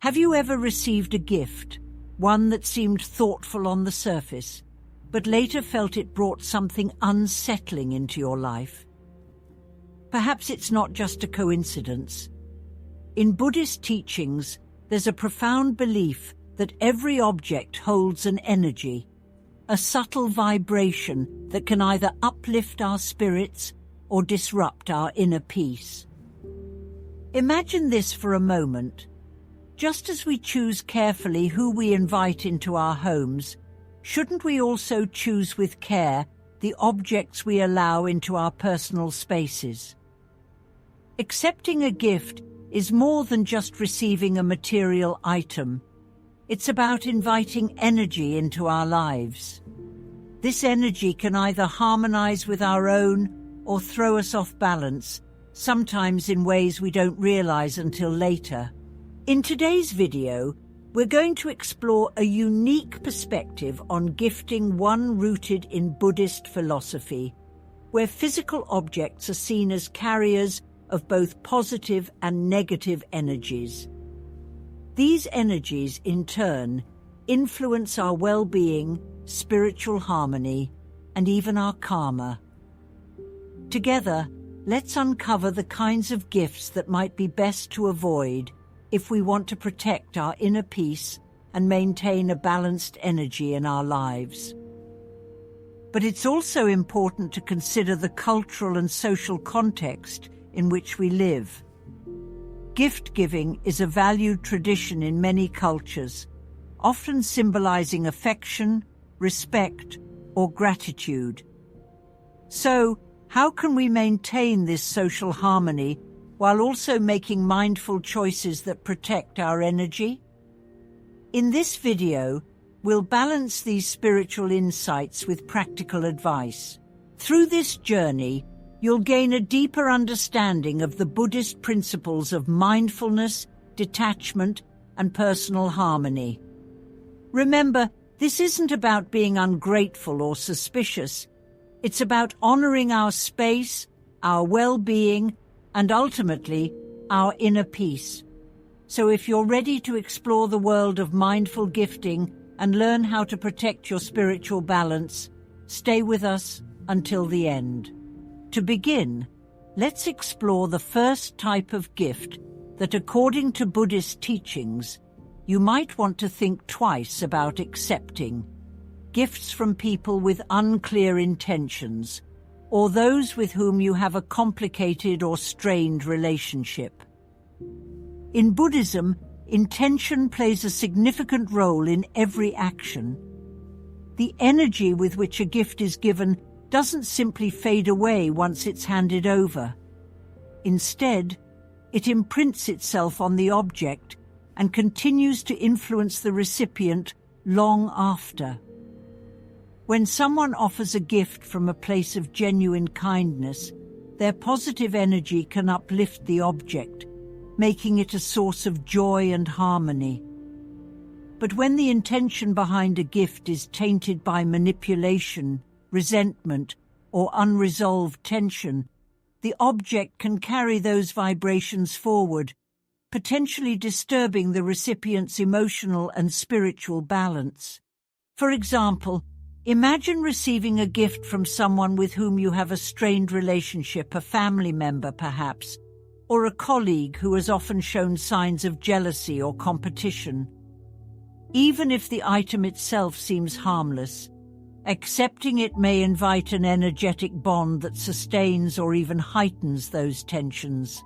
Have you ever received a gift, one that seemed thoughtful on the surface, but later felt it brought something unsettling into your life? Perhaps it's not just a coincidence. In Buddhist teachings, there's a profound belief that every object holds an energy, a subtle vibration that can either uplift our spirits or disrupt our inner peace. Imagine this for a moment. Just as we choose carefully who we invite into our homes, shouldn't we also choose with care the objects we allow into our personal spaces? Accepting a gift is more than just receiving a material item. It's about inviting energy into our lives. This energy can either harmonize with our own or throw us off balance, sometimes in ways we don't realize until later. In today's video, we're going to explore a unique perspective on gifting, one rooted in Buddhist philosophy, where physical objects are seen as carriers of both positive and negative energies. These energies, in turn, influence our well-being, spiritual harmony, and even our karma. Together, let's uncover the kinds of gifts that might be best to avoid if we want to protect our inner peace and maintain a balanced energy in our lives. But it's also important to consider the cultural and social context in which we live. Gift-giving is a valued tradition in many cultures, often symbolizing affection, respect, or gratitude. So, how can we maintain this social harmony while also making mindful choices that protect our energy? In this video, we'll balance these spiritual insights with practical advice. Through this journey, you'll gain a deeper understanding of the Buddhist principles of mindfulness, detachment, and personal harmony. Remember, this isn't about being ungrateful or suspicious. It's about honoring our space, our well-being, and ultimately, our inner peace. So if you're ready to explore the world of mindful gifting and learn how to protect your spiritual balance, stay with us until the end. To begin, let's explore the first type of gift that, according to Buddhist teachings, you might want to think twice about accepting: gifts from people with unclear intentions, or those with whom you have a complicated or strained relationship. In Buddhism, intention plays a significant role in every action. The energy with which a gift is given doesn't simply fade away once it's handed over. Instead, it imprints itself on the object and continues to influence the recipient long after. When someone offers a gift from a place of genuine kindness, their positive energy can uplift the object, making it a source of joy and harmony. But when the intention behind a gift is tainted by manipulation, resentment, or unresolved tension, the object can carry those vibrations forward, potentially disturbing the recipient's emotional and spiritual balance. For example, imagine receiving a gift from someone with whom you have a strained relationship, a family member perhaps, or a colleague who has often shown signs of jealousy or competition. Even if the item itself seems harmless, accepting it may invite an energetic bond that sustains or even heightens those tensions.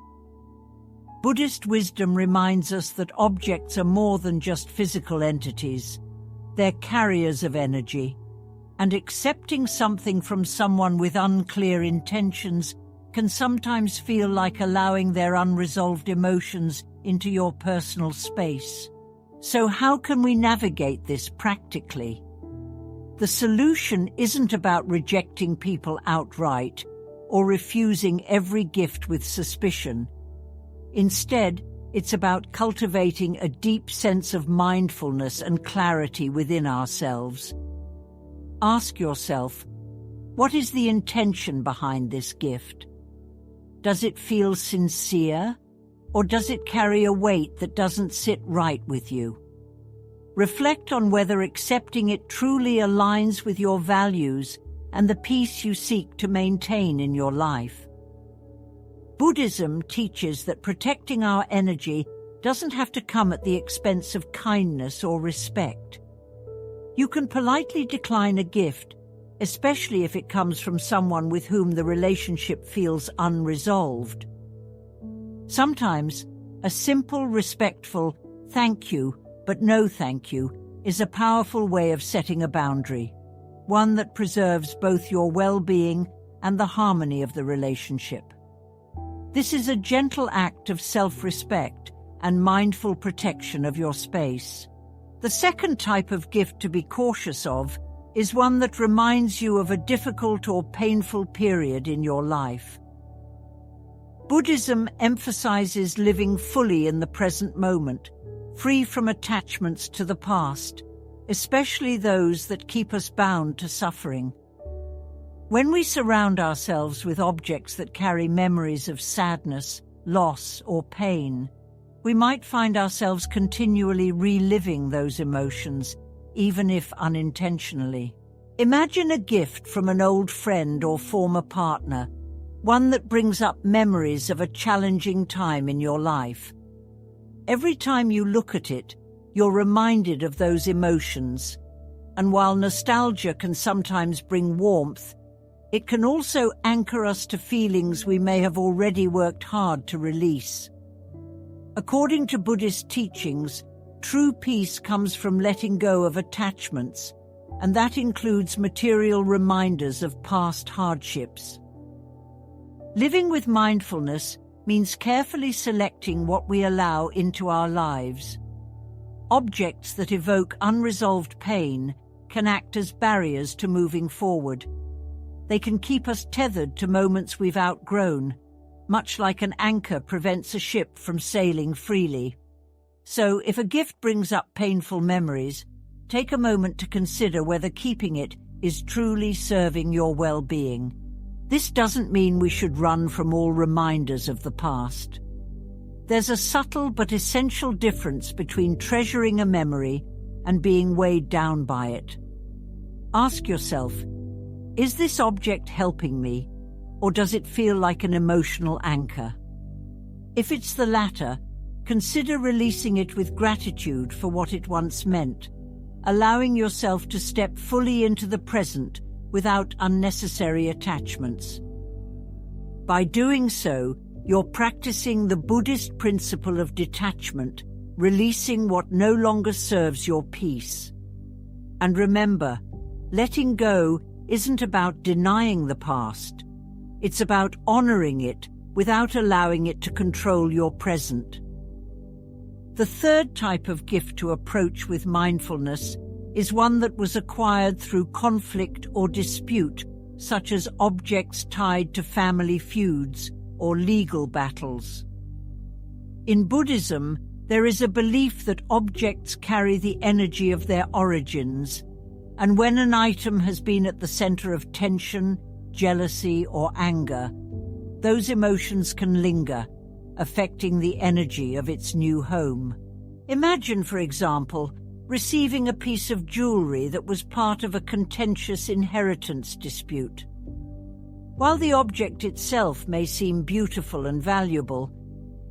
Buddhist wisdom reminds us that objects are more than just physical entities. They're carriers of energy, and accepting something from someone with unclear intentions can sometimes feel like allowing their unresolved emotions into your personal space. So how can we navigate this practically? The solution isn't about rejecting people outright or refusing every gift with suspicion. Instead, it's about cultivating a deep sense of mindfulness and clarity within ourselves. Ask yourself, what is the intention behind this gift? Does it feel sincere, or does it carry a weight that doesn't sit right with you? Reflect on whether accepting it truly aligns with your values and the peace you seek to maintain in your life. Buddhism teaches that protecting our energy doesn't have to come at the expense of kindness or respect. You can politely decline a gift, especially if it comes from someone with whom the relationship feels unresolved. Sometimes, a simple, respectful "thank you, but no thank you" is a powerful way of setting a boundary, one that preserves both your well-being and the harmony of the relationship. This is a gentle act of self-respect and mindful protection of your space. The second type of gift to be cautious of is one that reminds you of a difficult or painful period in your life. Buddhism emphasizes living fully in the present moment, free from attachments to the past, especially those that keep us bound to suffering. When we surround ourselves with objects that carry memories of sadness, loss, or pain, we might find ourselves continually reliving those emotions, even if unintentionally. Imagine a gift from an old friend or former partner, one that brings up memories of a challenging time in your life. Every time you look at it, you're reminded of those emotions, and while nostalgia can sometimes bring warmth, it can also anchor us to feelings we may have already worked hard to release. According to Buddhist teachings, true peace comes from letting go of attachments, and that includes material reminders of past hardships. Living with mindfulness means carefully selecting what we allow into our lives. Objects that evoke unresolved pain can act as barriers to moving forward. They can keep us tethered to moments we've outgrown, much like an anchor prevents a ship from sailing freely. So, if a gift brings up painful memories, take a moment to consider whether keeping it is truly serving your well-being. This doesn't mean we should run from all reminders of the past. There's a subtle but essential difference between treasuring a memory and being weighed down by it. Ask yourself, is this object helping me, or does it feel like an emotional anchor? If it's the latter, consider releasing it with gratitude for what it once meant, allowing yourself to step fully into the present without unnecessary attachments. By doing so, you're practicing the Buddhist principle of detachment, releasing what no longer serves your peace. And remember, letting go isn't about denying the past. It's about honoring it without allowing it to control your present. The third type of gift to approach with mindfulness is one that was acquired through conflict or dispute, such as objects tied to family feuds or legal battles. In Buddhism, there is a belief that objects carry the energy of their origins, and when an item has been at the center of tension, jealousy, or anger, those emotions can linger, affecting the energy of its new home. Imagine, for example, receiving a piece of jewelry that was part of a contentious inheritance dispute. While the object itself may seem beautiful and valuable,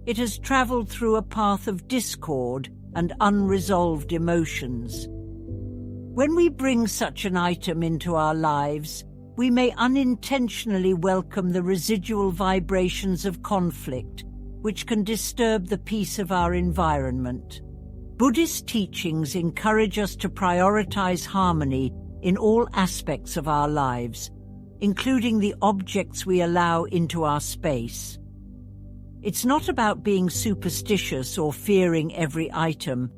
it has traveled through a path of discord and unresolved emotions. When we bring such an item into our lives, we may unintentionally welcome the residual vibrations of conflict, which can disturb the peace of our environment. Buddhist teachings encourage us to prioritize harmony in all aspects of our lives, including the objects we allow into our space. It's not about being superstitious or fearing every item,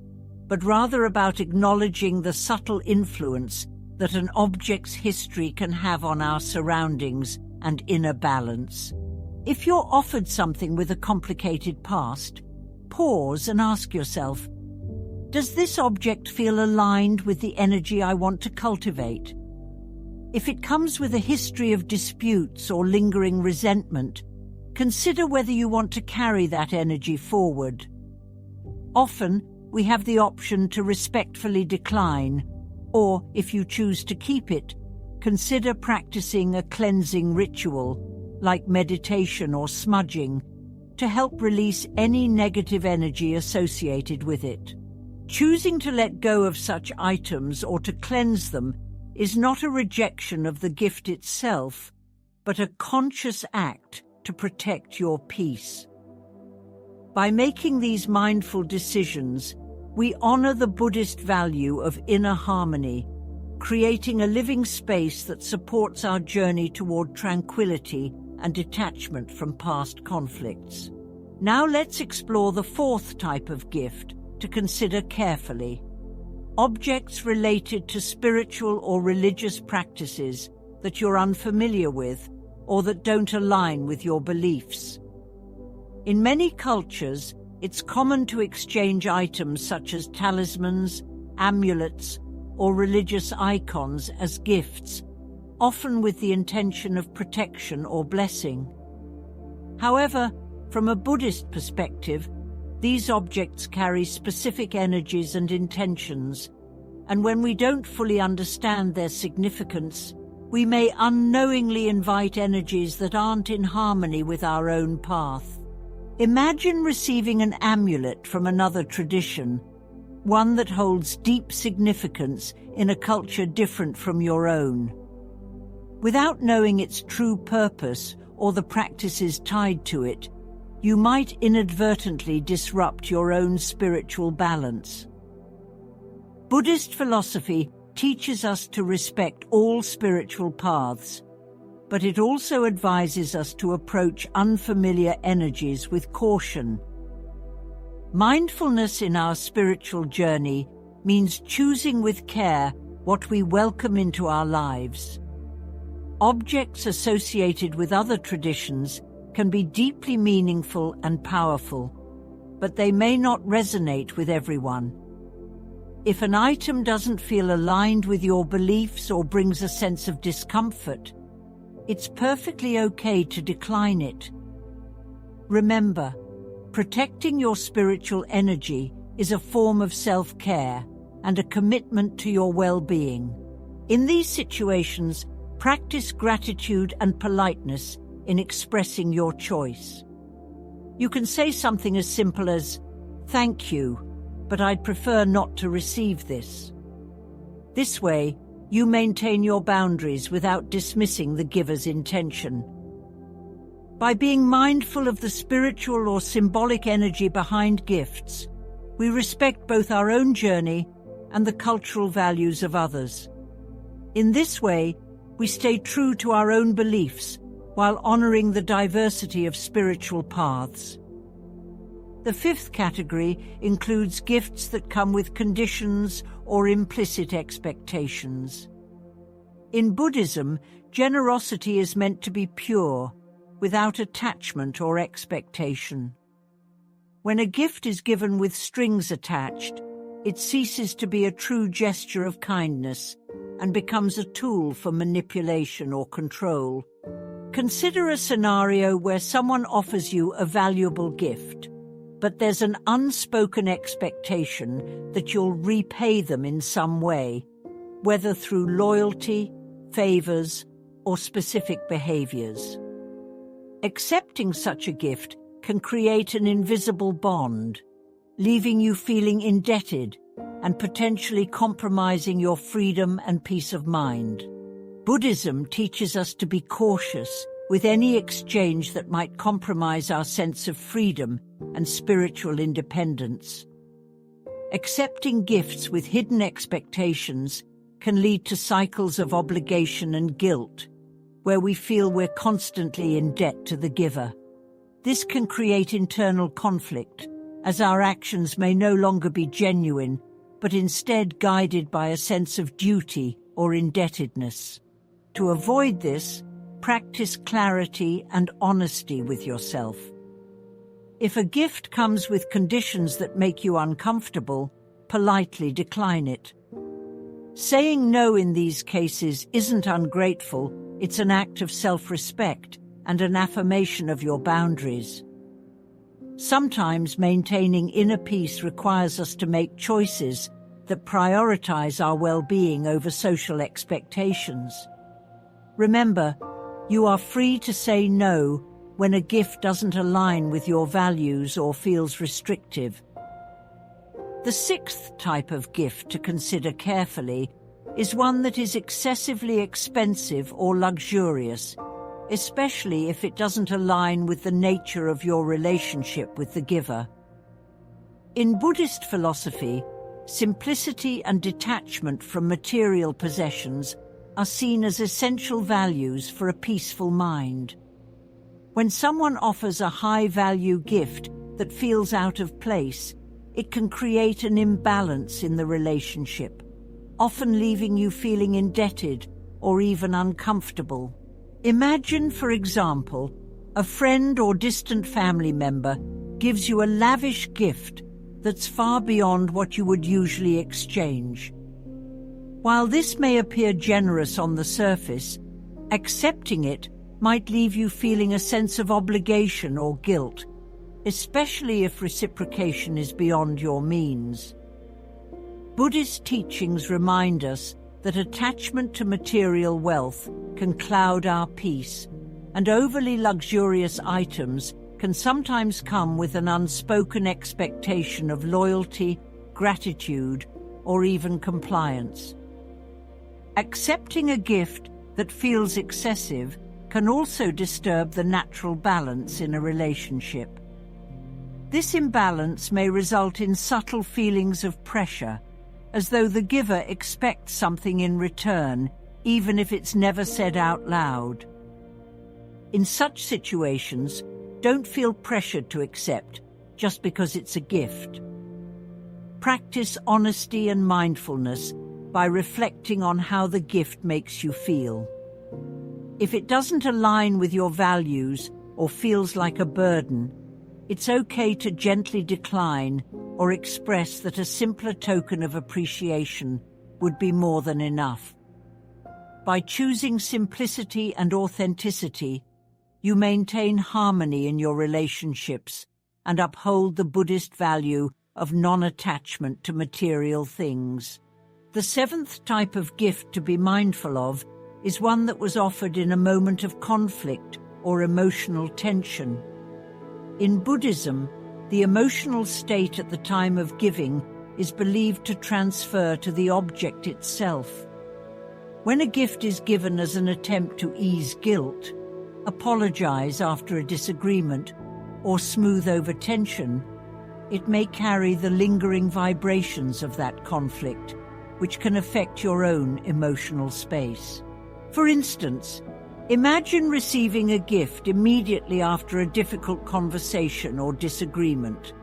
but rather about acknowledging the subtle influence that an object's history can have on our surroundings and inner balance. If you're offered something with a complicated past, pause and ask yourself, does this object feel aligned with the energy I want to cultivate? If it comes with a history of disputes or lingering resentment, Consider whether you want to carry that energy forward. Often, we have the option to respectfully decline, or, if you choose to keep it, consider practicing a cleansing ritual, like meditation or smudging, to help release any negative energy associated with it. Choosing to let go of such items or to cleanse them is not a rejection of the gift itself, but a conscious act to protect your peace. By making these mindful decisions, we honor the Buddhist value of inner harmony, creating a living space that supports our journey toward tranquility and detachment from past conflicts. Now let's explore the fourth type of gift to consider carefully: objects related to spiritual or religious practices that you're unfamiliar with or that don't align with your beliefs. In many cultures, it's common to exchange items such as talismans, amulets, or religious icons as gifts, often with the intention of protection or blessing. However, from a Buddhist perspective, these objects carry specific energies and intentions, and when we don't fully understand their significance, we may unknowingly invite energies that aren't in harmony with our own path. Imagine receiving an amulet from another tradition, one that holds deep significance in a culture different from your own. Without knowing its true purpose or the practices tied to it, you might inadvertently disrupt your own spiritual balance. Buddhist philosophy teaches us to respect all spiritual paths, but it also advises us to approach unfamiliar energies with caution. Mindfulness in our spiritual journey means choosing with care what we welcome into our lives. Objects associated with other traditions can be deeply meaningful and powerful, but they may not resonate with everyone. If an item doesn't feel aligned with your beliefs or brings a sense of discomfort, it's perfectly okay to decline it. Remember, protecting your spiritual energy is a form of self-care and a commitment to your well-being. In these situations, practice gratitude and politeness in expressing your choice. You can say something as simple as, "Thank you, but I'd prefer not to receive this." This way, you maintain your boundaries without dismissing the giver's intention. By being mindful of the spiritual or symbolic energy behind gifts, we respect both our own journey and the cultural values of others. In this way, we stay true to our own beliefs while honoring the diversity of spiritual paths. The fifth category includes gifts that come with conditions or implicit expectations. In Buddhism, generosity is meant to be pure, without attachment or expectation. When a gift is given with strings attached, it ceases to be a true gesture of kindness and becomes a tool for manipulation or control. Consider a scenario where someone offers you a valuable gift, but there's an unspoken expectation that you'll repay them in some way, whether through loyalty, favors, or specific behaviors. Accepting such a gift can create an invisible bond, leaving you feeling indebted and potentially compromising your freedom and peace of mind. Buddhism teaches us to be cautious with any exchange that might compromise our sense of freedom and spiritual independence. Accepting gifts with hidden expectations can lead to cycles of obligation and guilt, where we feel we're constantly in debt to the giver. This can create internal conflict, as our actions may no longer be genuine, but instead guided by a sense of duty or indebtedness. To avoid this, practice clarity and honesty with yourself. If a gift comes with conditions that make you uncomfortable, politely decline it. Saying no in these cases isn't ungrateful, it's an act of self-respect and an affirmation of your boundaries. Sometimes maintaining inner peace requires us to make choices that prioritize our well-being over social expectations. Remember, you are free to say no when a gift doesn't align with your values or feels restrictive. The sixth type of gift to consider carefully is one that is excessively expensive or luxurious, especially if it doesn't align with the nature of your relationship with the giver. In Buddhist philosophy, simplicity and detachment from material possessions are seen as essential values for a peaceful mind. When someone offers a high-value gift that feels out of place, it can create an imbalance in the relationship, often leaving you feeling indebted or even uncomfortable. Imagine, for example, a friend or distant family member gives you a lavish gift that's far beyond what you would usually exchange. While this may appear generous on the surface, accepting it might leave you feeling a sense of obligation or guilt, especially if reciprocation is beyond your means. Buddhist teachings remind us that attachment to material wealth can cloud our peace, and overly luxurious items can sometimes come with an unspoken expectation of loyalty, gratitude, or even compliance. Accepting a gift that feels excessive can also disturb the natural balance in a relationship. This imbalance may result in subtle feelings of pressure, as though the giver expects something in return, even if it's never said out loud. In such situations, don't feel pressured to accept just because it's a gift. Practice honesty and mindfulness by reflecting on how the gift makes you feel. If it doesn't align with your values or feels like a burden, it's okay to gently decline or express that a simpler token of appreciation would be more than enough. By choosing simplicity and authenticity, you maintain harmony in your relationships and uphold the Buddhist value of non-attachment to material things. The seventh type of gift to be mindful of is one that was offered in a moment of conflict or emotional tension. In Buddhism, the emotional state at the time of giving is believed to transfer to the object itself. When a gift is given as an attempt to ease guilt, apologize after a disagreement, or smooth over tension, it may carry the lingering vibrations of that conflict, which can affect your own emotional space. For instance, imagine receiving a gift immediately after a difficult conversation or disagreement.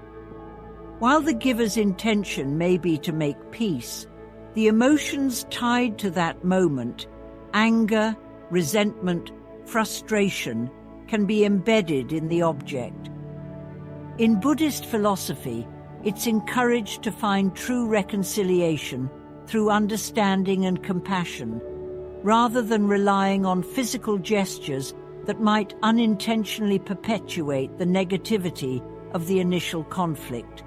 While the giver's intention may be to make peace, the emotions tied to that moment, anger, resentment, frustration, can be embedded in the object. In Buddhist philosophy, it's encouraged to find true reconciliation through understanding and compassion, rather than relying on physical gestures that might unintentionally perpetuate the negativity of the initial conflict.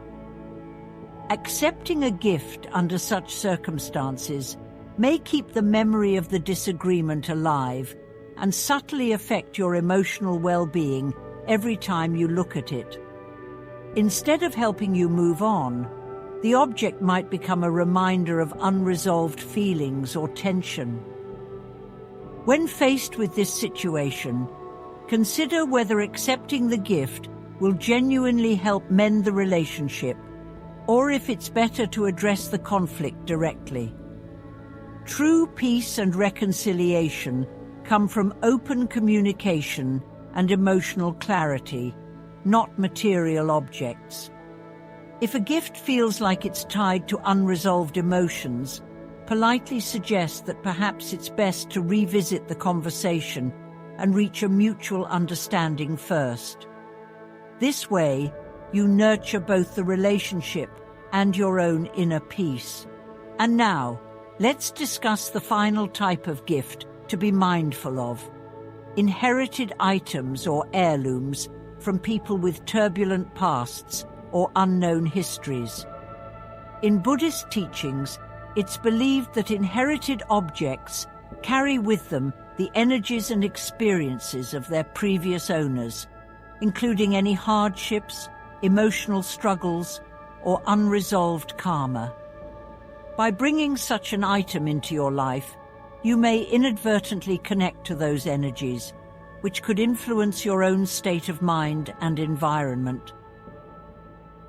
Accepting a gift under such circumstances may keep the memory of the disagreement alive and subtly affect your emotional well-being every time you look at it. Instead of helping you move on, the object might become a reminder of unresolved feelings or tension. When faced with this situation, consider whether accepting the gift will genuinely help mend the relationship, or if it's better to address the conflict directly. True peace and reconciliation come from open communication and emotional clarity, not material objects. If a gift feels like it's tied to unresolved emotions, politely suggest that perhaps it's best to revisit the conversation and reach a mutual understanding first. This way, you nurture both the relationship and your own inner peace. And now, let's discuss the final type of gift to be mindful of: inherited items or heirlooms from people with turbulent pasts or unknown histories. In Buddhist teachings, it's believed that inherited objects carry with them the energies and experiences of their previous owners, including any hardships, emotional struggles, or unresolved karma. By bringing such an item into your life, you may inadvertently connect to those energies, which could influence your own state of mind and environment.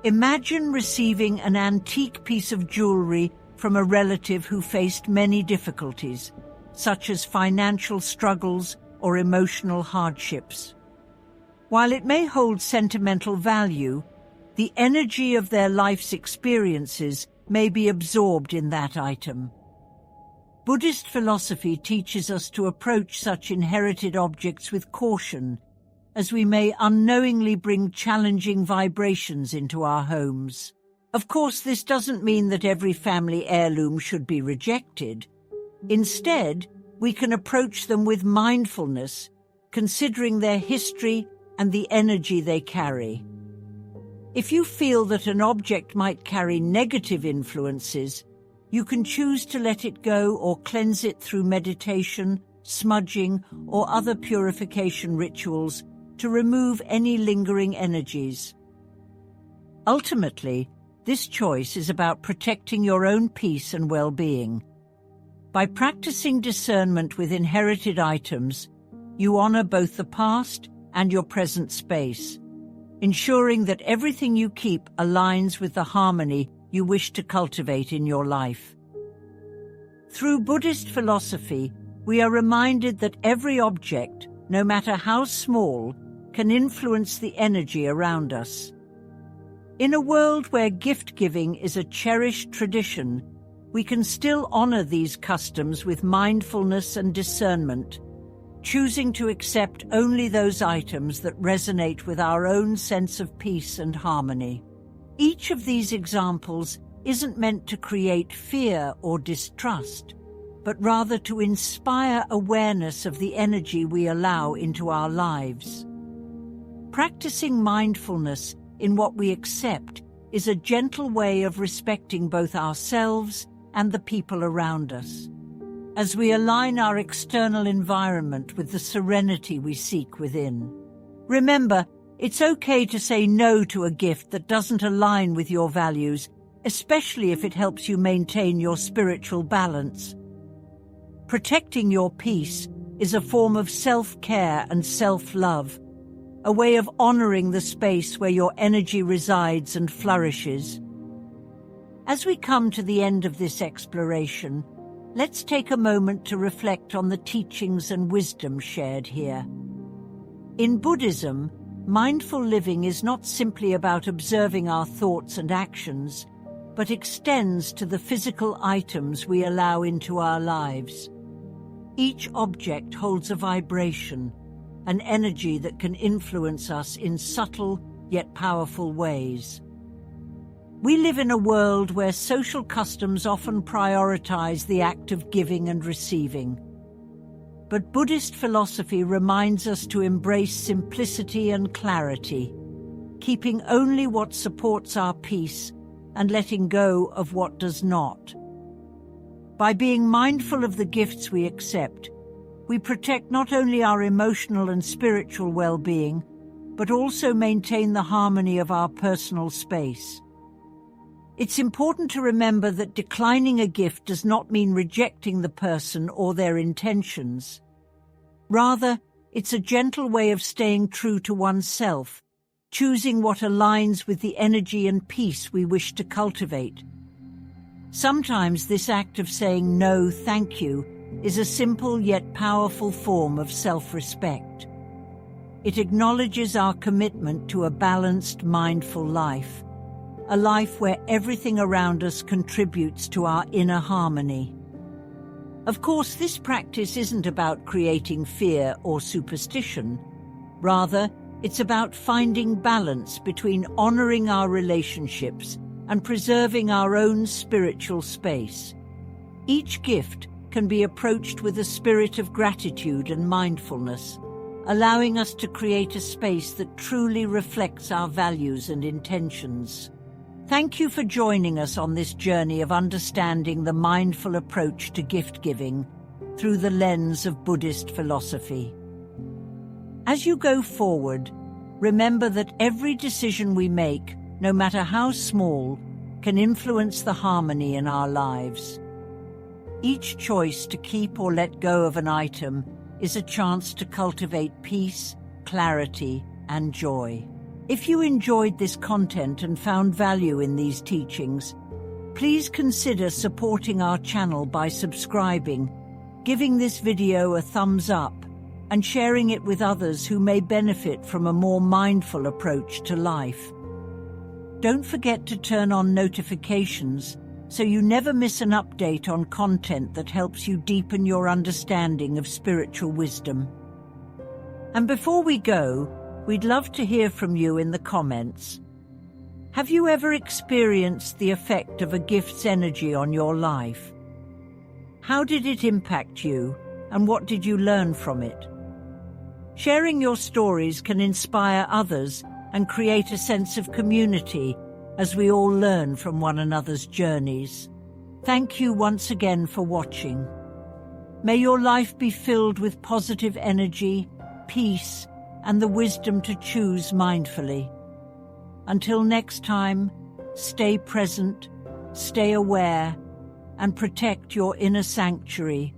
Imagine receiving an antique piece of jewelry from a relative who faced many difficulties, such as financial struggles or emotional hardships. While it may hold sentimental value, the energy of their life's experiences may be absorbed in that item. Buddhist philosophy teaches us to approach such inherited objects with caution, as we may unknowingly bring challenging vibrations into our homes. Of course, this doesn't mean that every family heirloom should be rejected. Instead, we can approach them with mindfulness, considering their history and the energy they carry. If you feel that an object might carry negative influences, you can choose to let it go or cleanse it through meditation, smudging, or other purification rituals to remove any lingering energies. Ultimately, this choice is about protecting your own peace and well-being. By practicing discernment with inherited items, you honor both the past and your present space, ensuring that everything you keep aligns with the harmony you wish to cultivate in your life. Through Buddhist philosophy, we are reminded that every object, no matter how small, can influence the energy around us. In a world where gift-giving is a cherished tradition, we can still honor these customs with mindfulness and discernment, choosing to accept only those items that resonate with our own sense of peace and harmony. Each of these examples isn't meant to create fear or distrust, but rather to inspire awareness of the energy we allow into our lives. Practicing mindfulness in what we accept is a gentle way of respecting both ourselves and the people around us, as we align our external environment with the serenity we seek within. Remember, it's okay to say no to a gift that doesn't align with your values, especially if it helps you maintain your spiritual balance. Protecting your peace is a form of self-care and self-love, a way of honoring the space where your energy resides and flourishes. As we come to the end of this exploration, let's take a moment to reflect on the teachings and wisdom shared here. In Buddhism, mindful living is not simply about observing our thoughts and actions, but extends to the physical items we allow into our lives. Each object holds a vibration, an energy that can influence us in subtle yet powerful ways. We live in a world where social customs often prioritize the act of giving and receiving. But Buddhist philosophy reminds us to embrace simplicity and clarity, keeping only what supports our peace and letting go of what does not. By being mindful of the gifts we accept, we protect not only our emotional and spiritual well-being, but also maintain the harmony of our personal space. It's important to remember that declining a gift does not mean rejecting the person or their intentions. Rather, it's a gentle way of staying true to oneself, choosing what aligns with the energy and peace we wish to cultivate. Sometimes this act of saying no, thank you, is a simple yet powerful form of self-respect. It acknowledges our commitment to a balanced, mindful life, a life where everything around us contributes to our inner harmony. Of course, this practice isn't about creating fear or superstition. Rather, it's about finding balance between honoring our relationships and preserving our own spiritual space. Each gift can be approached with a spirit of gratitude and mindfulness, allowing us to create a space that truly reflects our values and intentions. Thank you for joining us on this journey of understanding the mindful approach to gift-giving through the lens of Buddhist philosophy. As you go forward, remember that every decision we make, no matter how small, can influence the harmony in our lives. Each choice to keep or let go of an item is a chance to cultivate peace, clarity, and joy. If you enjoyed this content and found value in these teachings, please consider supporting our channel by subscribing, giving this video a thumbs up, and sharing it with others who may benefit from a more mindful approach to life. Don't forget to turn on notifications so you never miss an update on content that helps you deepen your understanding of spiritual wisdom. And before we go, we'd love to hear from you in the comments. Have you ever experienced the effect of a gift's energy on your life? How did it impact you, and what did you learn from it? Sharing your stories can inspire others and create a sense of community as we all learn from one another's journeys. Thank you once again for watching. May your life be filled with positive energy, peace, and the wisdom to choose mindfully. Until next time, stay present, stay aware, and protect your inner sanctuary